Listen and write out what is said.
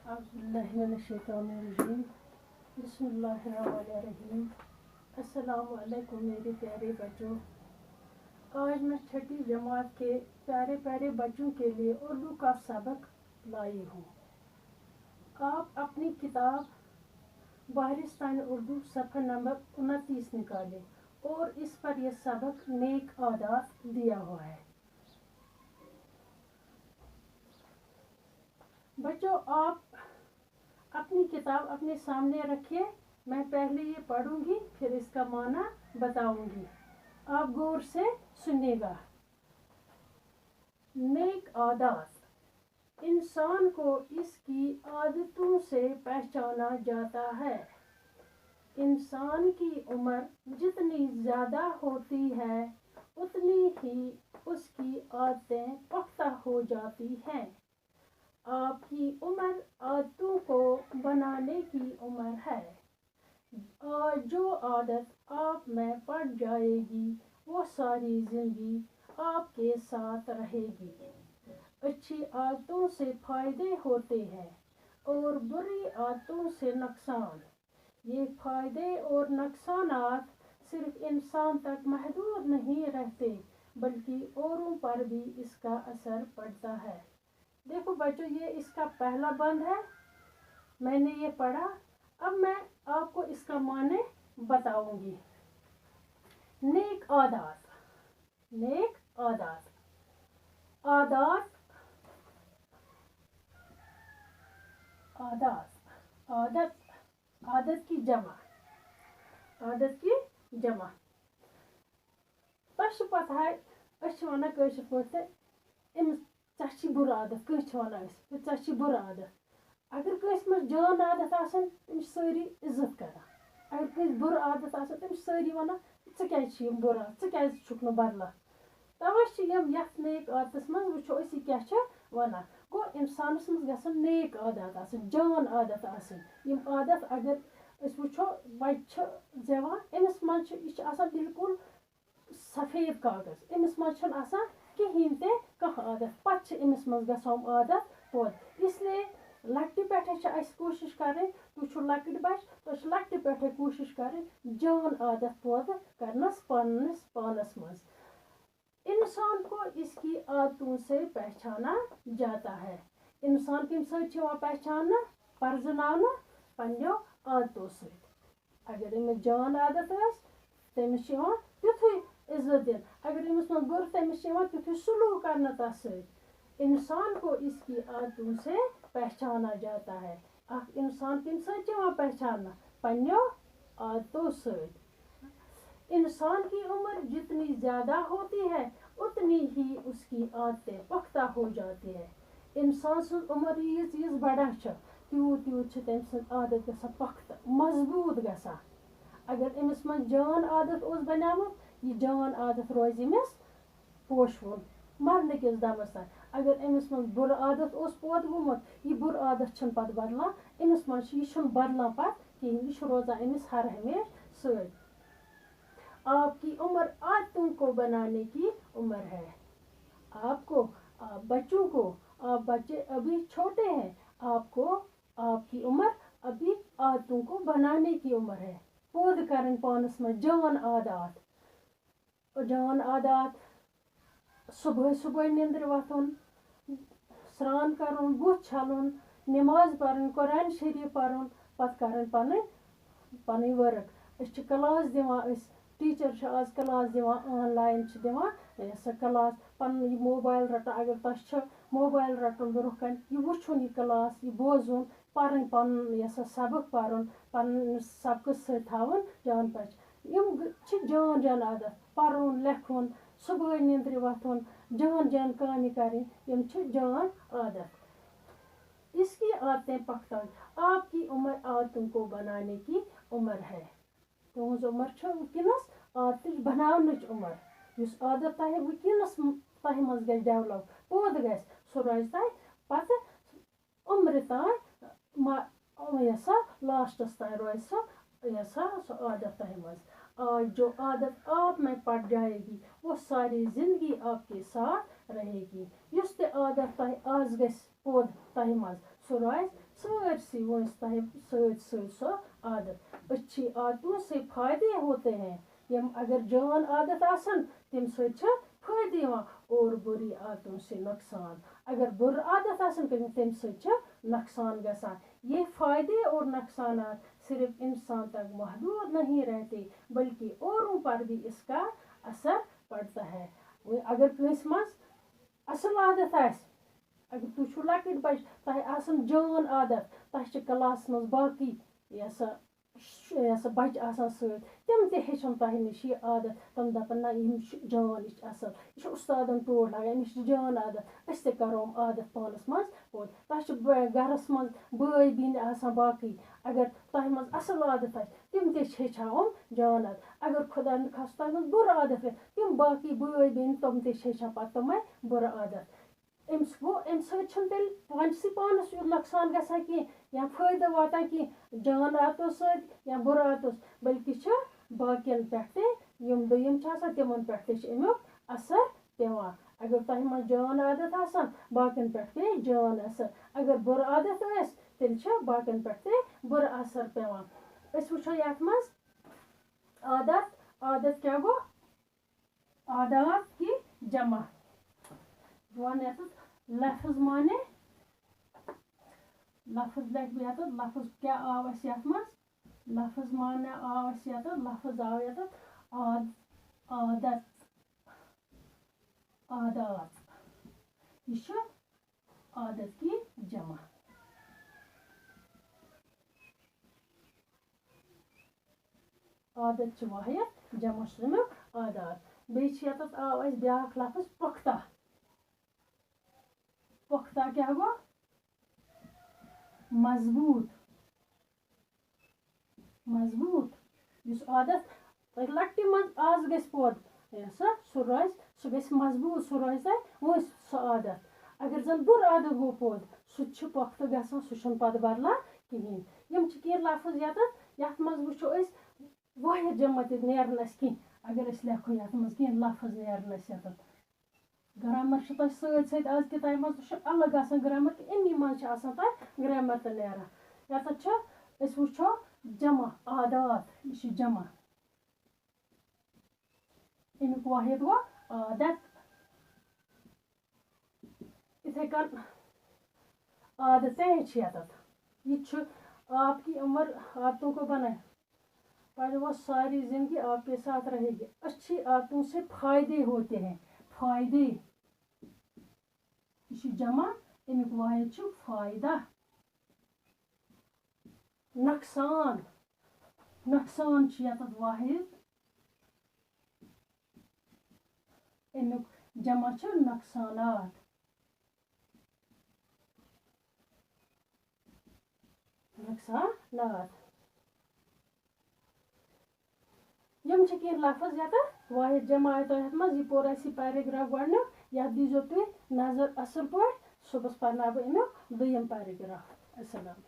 औज़ुबिल्लाहिमिनश्शैतानिर्रजीम बिस्मिल्लाहिर्रहमानिर्रहीम। अस्सलामु अलैकुम मेरे प्यारे बच्चों। आज मैं छठी जमात के प्यारे प्यारे बच्चों के लिए उर्दू का सबक लाई हूँ। आप अपनी किताब बारिस्तान उर्दू सफ़ा नंबर 29 निकालें और इस पर यह सबक नेक आदात दिया हुआ है। बच्चों, आप अपनी किताब अपने सामने रखिए। मैं पहले ये पढ़ूंगी, फिर इसका माना बताऊंगी। आप गौर से सुनिएगा। नेक आदत इंसान को इसकी आदतों से पहचाना जाता है। इंसान की उम्र जितनी ज़्यादा होती है उतनी ही उसकी आदतें पुख्ता हो जाती हैं। आपकी उम्र आदतों को बनाने की उम्र है और जो आदत आप में पड़ जाएगी वो सारी जिंदगी आपके साथ रहेगी। अच्छी आदतों से फायदे होते हैं और बुरी आदतों से नुकसान। ये फायदे और नुकसानात सिर्फ इंसान तक महदूद नहीं रहते बल्कि औरों पर भी इसका असर पड़ता है। देखो बच्चों, ये इसका पहला बंद है, मैंने ये पढ़ा। अब मैं आपको इसका माने बताऊंगी। नेक आदत, नेक आदत, आदत, आदत, आदत, आदत की जमा, आदत की जमा। तश पता है वन कशर पे ची बुर आदत, कस वन ची बुर आदत। अगर कस में जान आदत आसन तमिस सारी इज्जत करान। अगर कस बुर आदत आसन तमिस सारी वनान क्या बुर क्या छुक बदला। तवे यथ नेक आदत मज वो अस क्या वनान। गो इंसानस मज गसन नेक आदत आसन, जान आदत आसन। यम आदत अगर वो बच्चे जेवान अमिस मज यह बिल्कुल सफेद कागज, अमिस मज कहीं ते कह आदत पे अमिस मज गसान आदत पौध। इसलिए लकट पे कोशिश करें, तुम लकट बच तो लकट पे कोशिश करें जान आदत पौध करनस पानस पानस मज। इंसान को इसकी आदतों से पहचाना जाता है। इंसान कम सो पहचाना परजन पन्नो आदतों से। अगर अमिस जान आदत तमिस तुथु इज्जत दिन, अगर अमिस मज बुर तमिस तुथु सुलूक करना तस। इंसान को इसकी आदतों से पहचाना जाता है। इंसान कम सो पहचाना पन्नो आदतों से। इंसान की उम्र जितनी ज़्यादा होती है उतनी ही उसकी आदतें पुख्ता हो जाती है। इंसान सु उम्र यीज बढ़ा त्यूत त्यूत तम सद आदत गसा पुख्ता मजबूत गसा। अगर अमिस मज जान आदत बनामुत, यह जान आदत रोज अमिस पोशवन मरने किस दमस तक। अगर अमिस मज बुर आदत पौध गोमुत, यह बुर आदत पत बदलान अमिस मज यह बदलान पत कहें, यह रोजान अमिस हर हमेश सद। आपकी उम्र आदतों को बनाने की उम्र है। आपको बच्चों को, आप बच्चे अभी छोटे हैं, आपको आपकी उम्र अभी आदतों को बनाने की उम्र है। पौध करन पानस में जान आदत, जान आदत सुबह सुबह निंद्र वथुन, स्नान करुन, बुथ छलुन, नमाज पढ़न, कुरान शरीफ पढ़न, पत करन पन वर्क। क्लास दिवान, टीचर आज क्लास दिवान ऑनलाइन दिवान सह क्लास पन मोबाइल रटान। अगर तस मोबाइल रटन ब्रोह कन यह वुचुन यह क्लास, यह बोजुन पढ़न पन सबक पढ़न पन सबक थवन जान पच। जान जान आदत पढ़न लेखन, सुबह निंद्र वथुन, जान जान काम करें, जान आदत। इसकी आदतें पख्ता। आपकी उम्र आदतों को बनाने की उम्र है। तुज उम्र वनस आदत बनावन उम्र। इस आदत तह वनस तह मज ग डेवलप पौध ग सह रोज तह पत उम्र तान लास्टस तान रोज सह आदत तह मज। आज जो आदत आप में पड़ जाएगी वो सारी जिंदगी आपके साथ रहेगी। युस ते आदत तह आज गस पौध तह मज सह रोज سرسی ونس تہ سو عادت اچھی عادتوں سے فائدے ہوتے ہیں یم اگر جان عادت آسن تم سۭتۍ چھِ فٲیدٕ یِوان اور بری عادتوں سے نقصان اگر بر عادت آسن تم سۭتۍ چھِ نقصان گژھان یہ فائدے اور نقصانات صرف انسان تک محدود نہیں رہتے بلکہ اوروں پر بھی اس کا اثر پڑتا ہے اگر کٲنٛسہِ منٛز اصل عادت آسہِ اگر تُہۍ چھُو لۄکٕٹۍ بچہِ تۄہہِ آسان جان عادت تۄہہِ چھِ کلاسس منٛز باقٕے یہِ سا بچہِ آسان سۭتۍ تِم تہِ ہیٚچھن تۄہہِ نِش یہِ عادت تِم دپن نہ یِم چھِ جان یہِ چھِ اصل یہِ چھُ اُستادن ٹوٹھ لگان أمِس چھِ جان عادت أسۍ تہِ کرو یِم عادت پانس منٛز پٲدٕ تۄہہِ چھِ گرس منٛز بٲے بیٚنہِ آسان باقٕے اگر تۄہہِ منٛز اصل عادت آسہِ تِم تہِ چھِ ہیٚچھان یِم جان عادت اگر خۄدا نخواستہ تۄہہِ منٛز بُرٕ عادت آسہِ تِم باقٕے بٲے بیٚنہِ تِم تہِ چھِ ہیٚچھان پتہٕ تِمے بُرٕ عادت أمِس گوٚو اَمہِ سۭتۍ چھُنہٕ تیٚلہِ پانسٕے پانس یُتھ نۄقصان گژھان کینٛہہ یا فٲیدٕ واتان کینٛہہ جان عادتو سۭتۍ یا بُرٕ عادتو بلکہِ چھُ باقین پٮ۪ٹھ تہِ یِم دوٚیِم چھِ آسان تِمن پٮ۪ٹھ تہِ چھُ امیُک اثر پیٚوان اگر تۄہہِ منٛز جان عادت آسان باقین پٮ۪ٹھ پیٚیہِ جان اثر اگر بُرٕ عادت ٲسۍ تیٚلہِ چھُ باقین پٮ۪ٹھ تہِ بُرٕ اثر پیٚوان أسۍ وٕچھو یتھ منٛز عادت کیاہ گوٚو عادات کی جمع ون یتھ لفظ مانے لفظ لیکھ بہٕ یتھ لفظ کیاہ آو اَسہِ یتھ منٛز لفظ مانے آو اَسہِ یتھ لفظ آو یتھ عادت عادات یہ چھُ عادت کی جمع عادت چھُ واحد جمع چھُ امیُک عادات بیٚیہِ چھِ یتھ آو اَسہِ بیاکھ لفظ پختہ پختہ کیاہ گوٚو مضبوط یُس عادت تۄہہِ لۄکٹہِ منٛز آز گژھِ پٲدٕ سُہ روزِ سُہ گژھِ مضبوٗط سُہ روزِ تۄہہِ وٲنٛسہِ سُہ عادت اگر زن بُرٕ عادت گوٚو پٲدٕ سُہ تہِ چھُ پۄختہٕ گژھان سُہ چھُنہٕ پتہٕ بدلان کِہیٖنۍ یِم چھِ کینٛہہ لفظ یتھ منٛز وٕچھو أسۍ واحد جمع تہِ نیرن اَسہِ کینٛہہ اگر أسۍ لیکھو یتھ منٛز کینٛہہ لفظ نیرن اَسہِ یتھ گرامر چھُ تۄہہِ سۭتۍ سۭتۍ آز کِتابہِ منٛز تہِ چھُ الگ آسان گرامر تہٕ امی منٛز چھِ آسان تۄہہِ گرامر تہِ نیران یتھ چھُ أسۍ وٕچھو جمع عادات یہِ چھُ جمع امیُک واحد گوٚو عادت یِتھے کٔنۍ عادتیں چھِ یتھ یہ چھُ آپ کی عمر عادتوں کو بنائے پہلے وہ ساری زندگی آپ کے ساتھ رہے گی اچھی عادتوں سے فائدے ہوتے ہیں فائدے یہ چھُ جمع امیُک واحد چھُ فائدہ نقصان چھُ یتھ واحد امیُک جمع چھُ نقصانات یم چھِ کینٛہہ لفظ یتھ واحد جمع آیہِ تۄہہِ یتھ منٛز یہِ پوٚر اَسہِ یہِ پیراگراف گۄڈٕنیُک یتھ دیٖزیو تُہۍ نظر اصل پٲٹھۍ صُبحس پرناو بہٕ امیُک دوٚیِم پیراگراف السلام